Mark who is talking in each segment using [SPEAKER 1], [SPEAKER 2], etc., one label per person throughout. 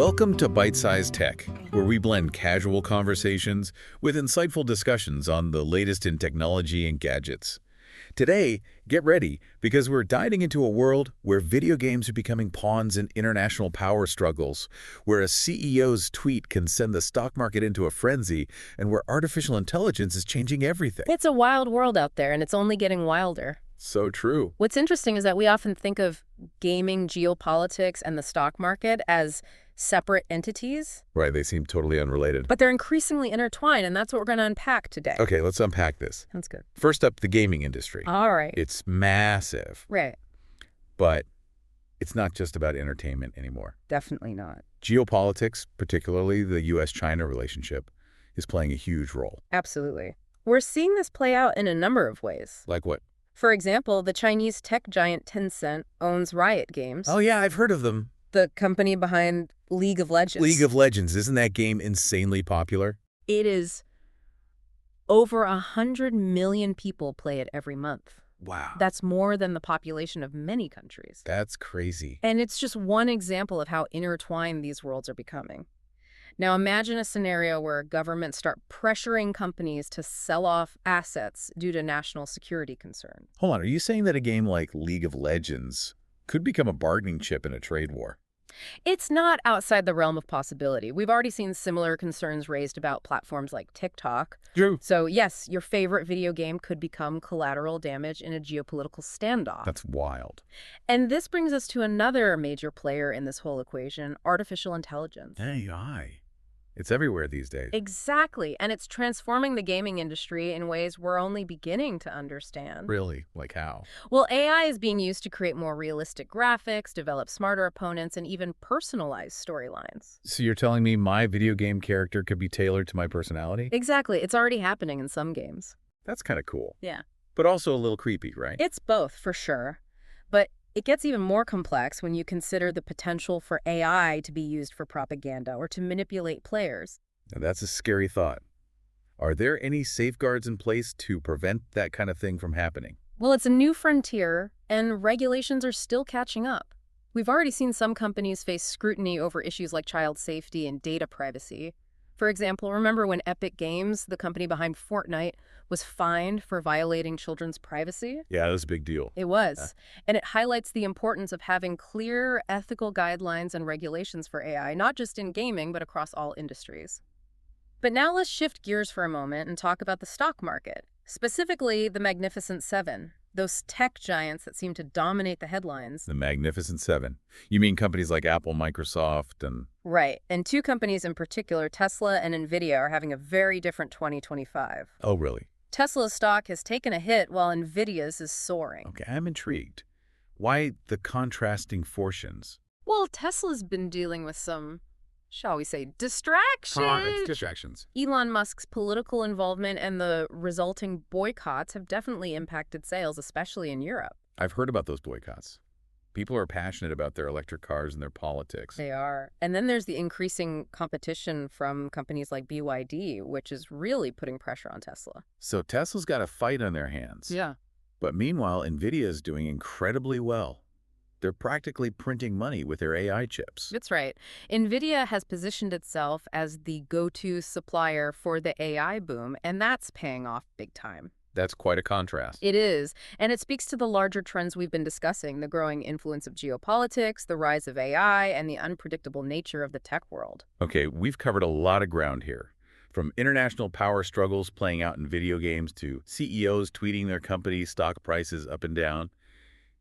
[SPEAKER 1] Welcome to Byte-Sized Tech, where we blend casual conversations with insightful discussions on the latest in technology and gadgets. Today, get ready, because we're diving into a world where video games are becoming pawns in international power struggles, where a CEO's tweet can send the stock market into a frenzy, and where artificial intelligence is changing everything.
[SPEAKER 2] It's a wild world out there, and it's only getting wilder.
[SPEAKER 1] So true.
[SPEAKER 2] What's interesting is that we often think of gaming, geopolitics, and the stock market as separate entities.
[SPEAKER 1] Right, they seem totally unrelated.
[SPEAKER 2] But they're increasingly intertwined, and that's what we're going to unpack today.
[SPEAKER 1] Okay, let's unpack this.
[SPEAKER 2] That's good.
[SPEAKER 1] First up, the gaming industry.
[SPEAKER 2] All right.
[SPEAKER 1] It's massive.
[SPEAKER 2] Right.
[SPEAKER 1] But it's not just about entertainment anymore.
[SPEAKER 2] Definitely not.
[SPEAKER 1] Geopolitics, particularly the U.S.-China relationship, is playing a huge role.
[SPEAKER 2] Absolutely. We're seeing this play out in a number of ways.
[SPEAKER 1] Like what?
[SPEAKER 2] For example, the Chinese tech giant Tencent owns Riot Games.
[SPEAKER 1] Oh yeah, I've heard of them.
[SPEAKER 2] The company behind League of Legends.
[SPEAKER 1] League of Legends, isn't that game insanely popular?
[SPEAKER 2] It is. Over 100 million people play it every month.
[SPEAKER 1] Wow.
[SPEAKER 2] That's more than the population of many countries.
[SPEAKER 1] That's crazy.
[SPEAKER 2] And it's just one example of how intertwined these worlds are becoming. Now imagine a scenario where governments start pressuring companies to sell off assets due to national security concern.
[SPEAKER 1] Hold on, are you saying that a game like League of Legends could become a bargaining chip in a trade war?
[SPEAKER 2] It's not outside the realm of possibility. We've already seen similar concerns raised about platforms like TikTok.
[SPEAKER 1] True.
[SPEAKER 2] So yes, your favorite video game could become collateral damage in a geopolitical standoff.
[SPEAKER 1] That's wild.
[SPEAKER 2] And this brings us to another major player in this whole equation, artificial intelligence.
[SPEAKER 1] AI. It's everywhere these days.
[SPEAKER 2] Exactly. And it's transforming the gaming industry in ways we're only beginning to understand.
[SPEAKER 1] Really? Like how?
[SPEAKER 2] Well, AI is being used to create more realistic graphics, develop smarter opponents, and even personalize storylines.
[SPEAKER 1] So you're telling me my video game character could be tailored to my personality?
[SPEAKER 2] Exactly. It's already happening in some games.
[SPEAKER 1] That's kind of cool.
[SPEAKER 2] Yeah.
[SPEAKER 1] But also a little creepy, right?
[SPEAKER 2] It's both, for sure. But it gets even more complex when you consider the potential for AI to be used for propaganda or to manipulate players.
[SPEAKER 1] Now, that's a scary thought. Are there any safeguards in place to prevent that kind of thing from happening?
[SPEAKER 2] Well, it's a new frontier, and regulations are still catching up. We've already seen some companies face scrutiny over issues like child safety and data privacy. For example, remember when Epic Games, the company behind Fortnite, was fined for violating children's privacy?
[SPEAKER 1] Yeah, that was a big deal.
[SPEAKER 2] It was. And it highlights the importance of having clear ethical guidelines and regulations for AI, not just in gaming, but across all industries. But now let's shift gears for a moment and talk about the stock market, specifically the Magnificent Seven, those tech giants that seem to dominate the headlines.
[SPEAKER 1] The Magnificent Seven. You mean companies like Apple, Microsoft, and...
[SPEAKER 2] Right. And two companies in particular, Tesla and NVIDIA, are having a very different 2025.
[SPEAKER 1] Oh, really?
[SPEAKER 2] Tesla's stock has taken a hit while NVIDIA's is soaring.
[SPEAKER 1] Okay, I'm intrigued. Why the contrasting fortunes?
[SPEAKER 2] Well, Tesla's been dealing with some, shall we say, distractions.
[SPEAKER 1] Distractions.
[SPEAKER 2] Elon Musk's political involvement and the resulting boycotts have definitely impacted sales, especially in Europe.
[SPEAKER 1] I've heard about those boycotts. People are passionate about their electric cars and their politics.
[SPEAKER 2] They are. And then there's the increasing competition from companies like BYD, which is really putting pressure on Tesla.
[SPEAKER 1] So Tesla's got a fight on their hands.
[SPEAKER 2] Yeah.
[SPEAKER 1] But meanwhile, NVIDIA is doing incredibly well. They're practically printing money with their AI chips.
[SPEAKER 2] That's right. NVIDIA has positioned itself as the go-to supplier for the AI boom, and that's paying off big time.
[SPEAKER 1] That's quite a contrast.
[SPEAKER 2] It is, and it speaks to the larger trends we've been discussing, the growing influence of geopolitics, the rise of AI, and the unpredictable nature of the tech world.
[SPEAKER 1] Okay, we've covered a lot of ground here. From international power struggles playing out in video games to CEOs tweeting their company stock prices up and down.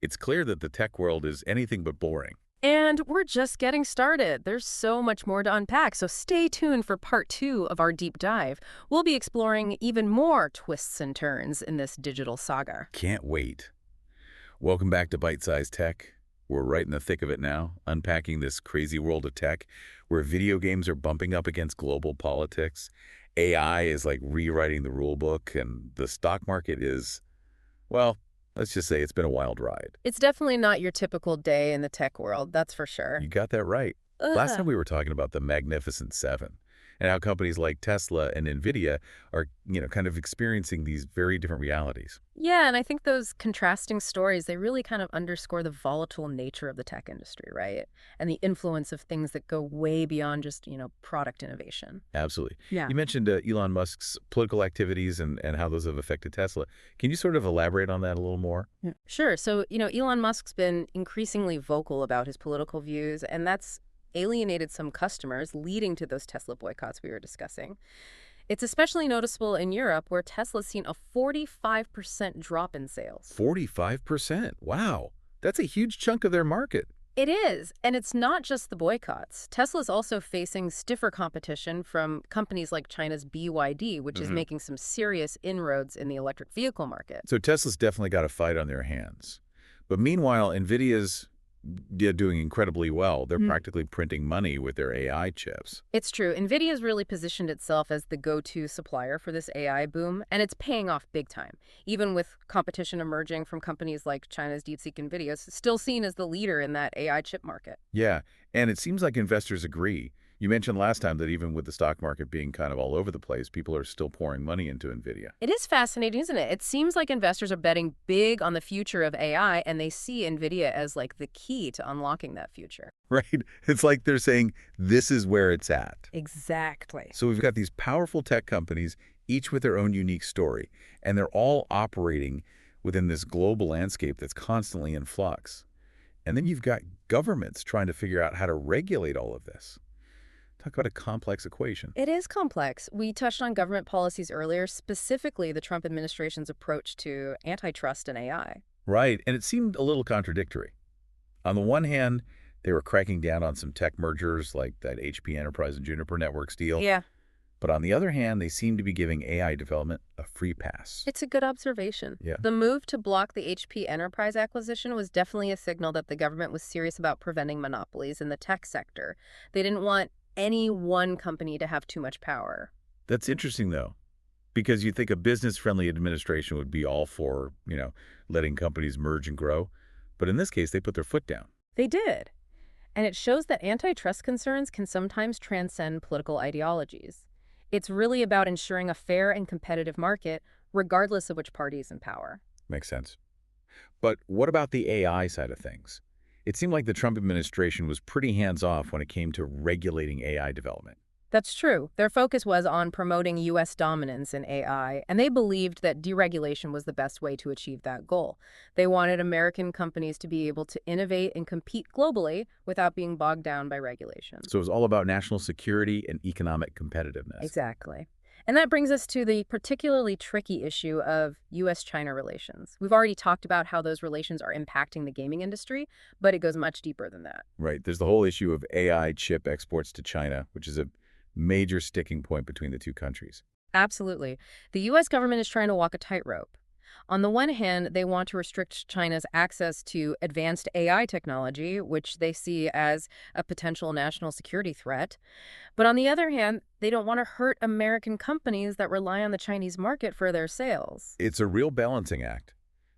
[SPEAKER 1] It's clear that the tech world is anything but boring.
[SPEAKER 2] And we're just getting started. There's so much more to unpack, so stay tuned for part 2 of our deep dive. We'll be exploring even more twists and turns in this digital saga.
[SPEAKER 1] Can't wait. Welcome back to Byte-Sized Tech. We're right in the thick of it now, unpacking this crazy world of tech where video games are bumping up against global politics. AI is like rewriting the rule book, and the stock market is, well, let's just say it's been a wild ride.
[SPEAKER 2] It's definitely not your typical day in the tech world, that's for sure.
[SPEAKER 1] You got that right. Last time we were talking about the Magnificent Seven, and how companies like Tesla and NVIDIA are, kind of experiencing these very different realities.
[SPEAKER 2] Yeah, and I think those contrasting stories, they really kind of underscore the volatile nature of the tech industry, right? And the influence of things that go way beyond just, product innovation.
[SPEAKER 1] Absolutely.
[SPEAKER 2] Yeah.
[SPEAKER 1] You mentioned Elon Musk's political activities and how those have affected Tesla. Can you sort of elaborate on that a little more?
[SPEAKER 2] Yeah. Sure. So, Elon Musk's been increasingly vocal about his political views, and that's alienated some customers, leading to those Tesla boycotts we were discussing. It's especially noticeable in Europe, where Tesla's seen a 45% drop in sales.
[SPEAKER 1] 45%. Wow. That's a huge chunk of their market.
[SPEAKER 2] It is, and it's not just the boycotts. Tesla's also facing stiffer competition from companies like China's BYD, which is making some serious inroads in the electric vehicle market.
[SPEAKER 1] So Tesla's definitely got a fight on their hands. But meanwhile, NVIDIA's doing incredibly well. They're practically printing money with their AI chips.
[SPEAKER 2] It's true. NVIDIA's really positioned itself as the go-to supplier for this AI boom, and it's paying off big time. Even with competition emerging from companies like China's DeepSeek NVIDIA, it's still seen as the leader in that AI chip market.
[SPEAKER 1] Yeah, and it seems like investors agree. You mentioned last time that even with the stock market being kind of all over the place, people are still pouring money into NVIDIA.
[SPEAKER 2] It is fascinating, isn't it? It seems like investors are betting big on the future of AI, and they see NVIDIA as like the key to unlocking that future.
[SPEAKER 1] Right? It's like they're saying, this is where it's at.
[SPEAKER 2] Exactly.
[SPEAKER 1] So we've got these powerful tech companies, each with their own unique story, and they're all operating within this global landscape that's constantly in flux. And then you've got governments trying to figure out how to regulate all of this. Talk about a complex equation.
[SPEAKER 2] It is complex. We touched on government policies earlier, specifically the Trump administration's approach to antitrust and AI.
[SPEAKER 1] Right, and it seemed a little contradictory. On the one hand, they were cracking down on some tech mergers like that HP Enterprise and Juniper Networks deal.
[SPEAKER 2] Yeah.
[SPEAKER 1] But on the other hand, they seem to be giving AI development a free pass.
[SPEAKER 2] It's a good observation.
[SPEAKER 1] Yeah.
[SPEAKER 2] The move to block the HP Enterprise acquisition was definitely a signal that the government was serious about preventing monopolies in the tech sector. They didn't want any one company to have too much power.
[SPEAKER 1] That's interesting, though, because you think a business-friendly administration would be all for, letting companies merge and grow. But in this case, they put their foot down.
[SPEAKER 2] They did. And it shows that antitrust concerns can sometimes transcend political ideologies. It's really about ensuring a fair and competitive market, regardless of which party is in power.
[SPEAKER 1] Makes sense. But what about the AI side of things? It seemed like the Trump administration was pretty hands-off when it came to regulating AI development.
[SPEAKER 2] That's true. Their focus was on promoting U.S. dominance in AI, and they believed that deregulation was the best way to achieve that goal. They wanted American companies to be able to innovate and compete globally without being bogged down by regulation.
[SPEAKER 1] So it was all about national security and economic competitiveness.
[SPEAKER 2] Exactly. And that brings us to the particularly tricky issue of U.S.-China relations. We've already talked about how those relations are impacting the gaming industry, but it goes much deeper than that.
[SPEAKER 1] Right. There's the whole issue of AI chip exports to China, which is a major sticking point between the two countries.
[SPEAKER 2] Absolutely. The U.S. government is trying to walk a tightrope. On the one hand, they want to restrict China's access to advanced AI technology, which they see as a potential national security threat. But on the other hand, they don't want to hurt American companies that rely on the Chinese market for their sales.
[SPEAKER 1] It's a real balancing act,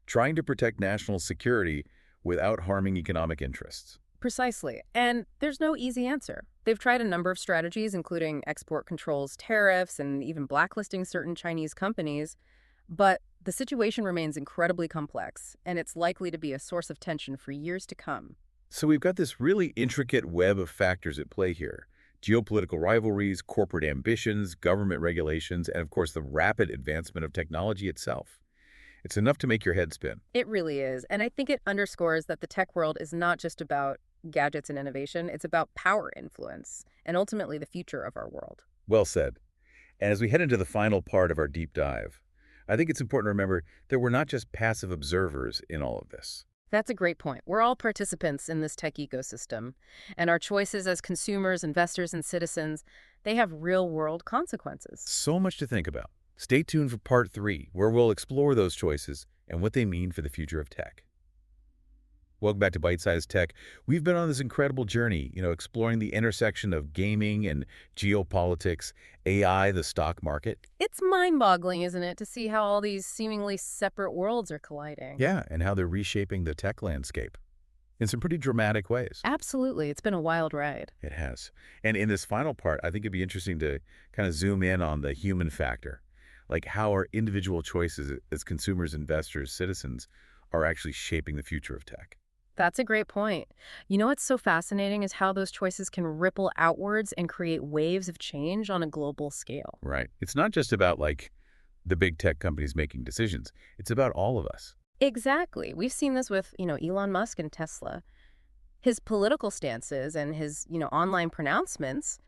[SPEAKER 1] trying to protect national security without harming economic interests.
[SPEAKER 2] Precisely. And there's no easy answer. They've tried a number of strategies, including export controls, tariffs, and even blacklisting certain Chinese companies. But the situation remains incredibly complex, and it's likely to be a source of tension for years to come.
[SPEAKER 1] So we've got this really intricate web of factors at play here. Geopolitical rivalries, corporate ambitions, government regulations, and of course the rapid advancement of technology itself. It's enough to make your head spin.
[SPEAKER 2] It really is. And I think it underscores that the tech world is not just about gadgets and innovation. It's about power influence and ultimately the future of our world.
[SPEAKER 1] Well said. And as we head into the final part of our deep dive, I think it's important to remember that we're not just passive observers in all of this.
[SPEAKER 2] That's a great point. We're all participants in this tech ecosystem, and our choices as consumers, investors, and citizens, they have real-world consequences.
[SPEAKER 1] So much to think about. Stay tuned for part 3, where we'll explore those choices and what they mean for the future of tech. Welcome back to Byte-Sized Tech. We've been on this incredible journey, exploring the intersection of gaming and geopolitics, AI, the stock market.
[SPEAKER 2] It's mind-boggling, isn't it, to see how all these seemingly separate worlds are colliding?
[SPEAKER 1] Yeah, and how they're reshaping the tech landscape. in some pretty dramatic ways.
[SPEAKER 2] Absolutely. It's been a wild ride.
[SPEAKER 1] It has. And in this final part, I think it'd be interesting to kind of zoom in on the human factor, like how our individual choices as consumers, investors, citizens are actually shaping the future of tech.
[SPEAKER 2] That's a great point. You know what's so fascinating is how those choices can ripple outwards and create waves of change on a global scale.
[SPEAKER 1] Right. It's not just about like the big tech companies making decisions. It's about all of us.
[SPEAKER 2] Exactly. We've seen this with, Elon Musk and Tesla. His political stances and his, online pronouncements,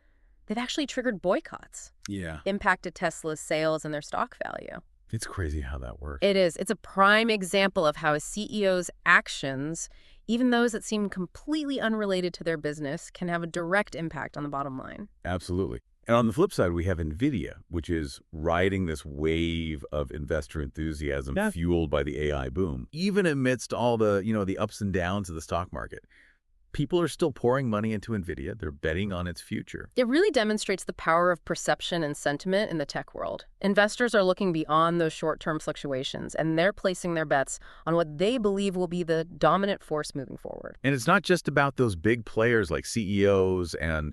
[SPEAKER 2] they've actually triggered boycotts,
[SPEAKER 1] Yeah.
[SPEAKER 2] impacted Tesla's sales and their stock value.
[SPEAKER 1] It's crazy how that works.
[SPEAKER 2] It is. It's a prime example of how a CEO's actions, even those that seem completely unrelated to their business, can have a direct impact on the bottom line.
[SPEAKER 1] Absolutely. And on the flip side, we have NVIDIA, which is riding this wave of investor enthusiasm fueled by the AI boom. Even amidst all the, the ups and downs of the stock market, people are still pouring money into NVIDIA. They're betting on its future.
[SPEAKER 2] It really demonstrates the power of perception and sentiment in the tech world. Investors are looking beyond those short-term fluctuations, and they're placing their bets on what they believe will be the dominant force moving forward.
[SPEAKER 1] And it's not just about those big players like CEOs and,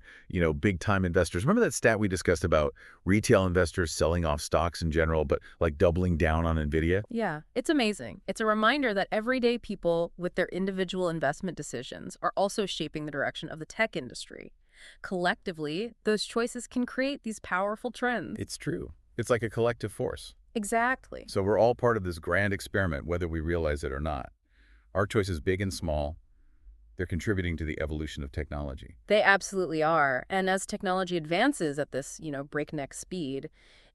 [SPEAKER 1] big-time investors. Remember that stat we discussed about retail investors selling off stocks in general, but like doubling down on NVIDIA?
[SPEAKER 2] Yeah, it's amazing. It's a reminder that everyday people with their individual investment decisions are also shaping the direction of the tech industry. Collectively, those choices can create these powerful trends.
[SPEAKER 1] It's true. It's like a collective force.
[SPEAKER 2] Exactly.
[SPEAKER 1] So we're all part of this grand experiment, whether we realize it or not. Our choices, big and small, they're contributing to the evolution of technology.
[SPEAKER 2] They absolutely are. And as technology advances at this, breakneck speed,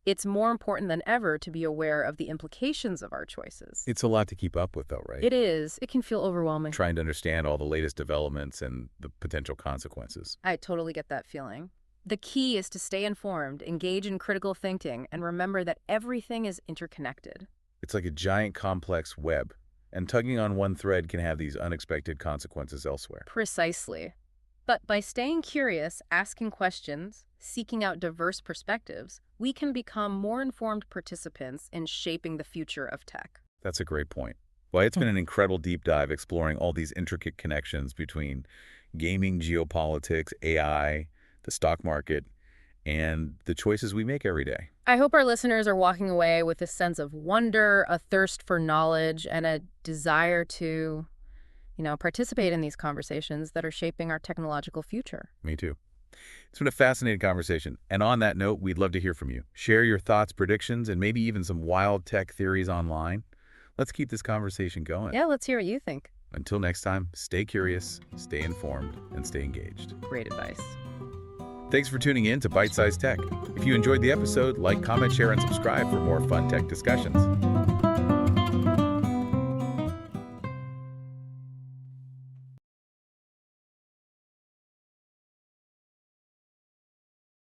[SPEAKER 2] it's more important than ever to be aware of the implications of our choices.
[SPEAKER 1] It's a lot to keep up with, though, right?
[SPEAKER 2] It is. It can feel overwhelming.
[SPEAKER 1] Trying to understand all the latest developments and the potential consequences.
[SPEAKER 2] I totally get that feeling. The key is to stay informed, engage in critical thinking, and remember that everything is interconnected.
[SPEAKER 1] It's like a giant complex web, and tugging on one thread can have these unexpected consequences elsewhere.
[SPEAKER 2] Precisely. But by staying curious, asking questions, seeking out diverse perspectives, we can become more informed participants in shaping the future of tech.
[SPEAKER 1] That's a great point. Well, it's been an incredible deep dive exploring all these intricate connections between gaming, geopolitics, AI, the stock market, and the choices we make every day.
[SPEAKER 2] I hope our listeners are walking away with a sense of wonder, a thirst for knowledge, and a desire to, participate in these conversations that are shaping our technological future.
[SPEAKER 1] Me too. It's been a fascinating conversation. And on that note, we'd love to hear from you. Share your thoughts, predictions, and maybe even some wild tech theories online. Let's keep this conversation going.
[SPEAKER 2] Yeah, let's hear what you think.
[SPEAKER 1] Until next time, stay curious, stay informed, and stay engaged.
[SPEAKER 2] Great advice.
[SPEAKER 1] Thanks for tuning in to Byte-Sized Tech. If you enjoyed the episode, like, comment, share, and subscribe for more fun tech discussions.